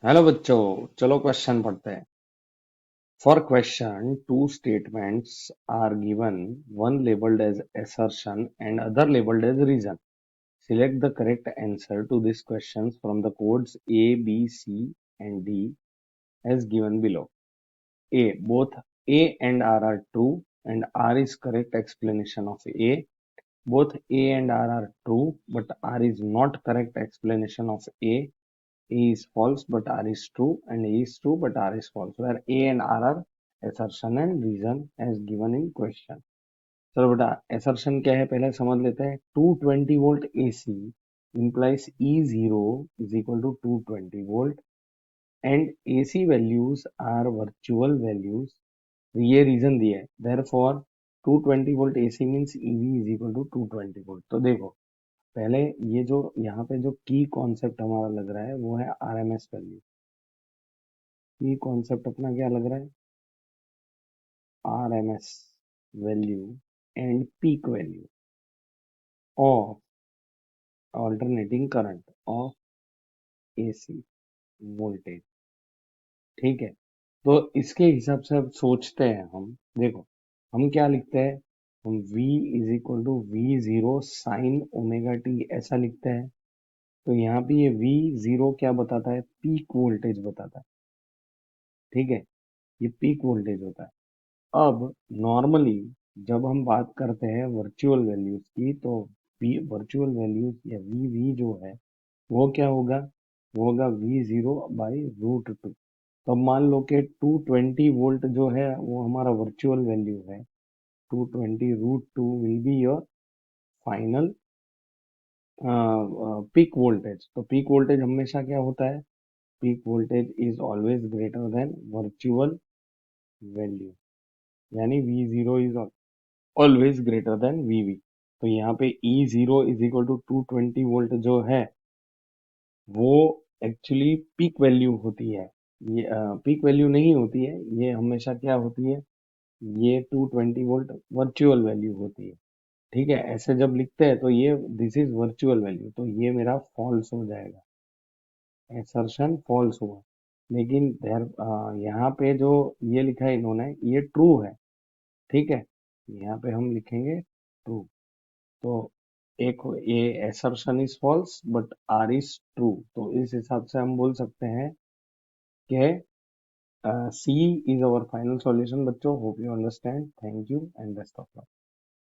Hello बच्चों, चलो question पढ़ते हैं। For question two statements are given, one labelled as assertion and other labeled as reason. Select the correct answer to these questions from the codes A, B, C and D as given below. A. Both A and R are true and R is correct explanation of A. Both A and R are true but R is not correct explanation of A. A is false but R is true and A is true but R is false, where A and R are assertion and reason as given in question. चलो बेटा, assertion क्या है पहले समझ लेते हैं। 220 volt AC implies E0 is equal to 220 volt and AC values are virtual values। ये reason दिया है, therefore 220 volt AC means EV is equal to 220 volt। तो देखो, पहले ये जो यहाँ पे जो की कॉन्सेप्ट हमारा लग रहा है वो है RMS वैल्यू। की कॉन्सेप्ट अपना क्या लग रहा है? RMS value and peak value of alternating current of AC voltage. ठीक है, तो इसके हिसाब से अब सोचते हैं हम। देखो, हम क्या लिखते हैं? हम V is equal to V0 sine omega t ऐसा लिखते हैं। तो यहाँ पे ये V0 क्या बताता है? पीक वोल्टेज बताता है। ठीक है, ये पीक वोल्टेज होता है। अब नॉर्मली जब हम बात करते हैं वर्चुअल वैल्यूज की, तो वर्चुअल वैल्यूज या वी जो है वो क्या होगा? वो होगा V0/√2। तो अब मान लो कि 220 वोल्ट जो है वो हमारा वर्चुअल वैल्यू है। 220√2 will be your final peak voltage. तो पीक वोल्टेज हमेशा क्या होता है? Peak voltage is always greater than virtual value, यानी V0 is always greater than VV। तो यहाँ पे E0 is equal to 220 volt जो है वो एक्चुअली पीक वैल्यू होती है। ये पीक वैल्यू नहीं होती है, ये हमेशा क्या होती है? ये 220 वोल्ट वर्चुअल वैल्यू होती है। ठीक है, ऐसे जब लिखते हैं तो ये दिस इज वर्चुअल वैल्यू, तो ये मेरा फॉल्स हो जाएगा, एसर्शन फॉल्स हुआ। लेकिन यहाँ पे जो ये लिखा है इन्होंने, ये ट्रू है। ठीक है, यहाँ पे हम लिखेंगे ट्रू। तो एक ये assertion is false but R is true. तो इस हिसाब से हम बोल सकते हैं कि C is our final solution. बच्चों, hope you understand. Thank you and best of luck.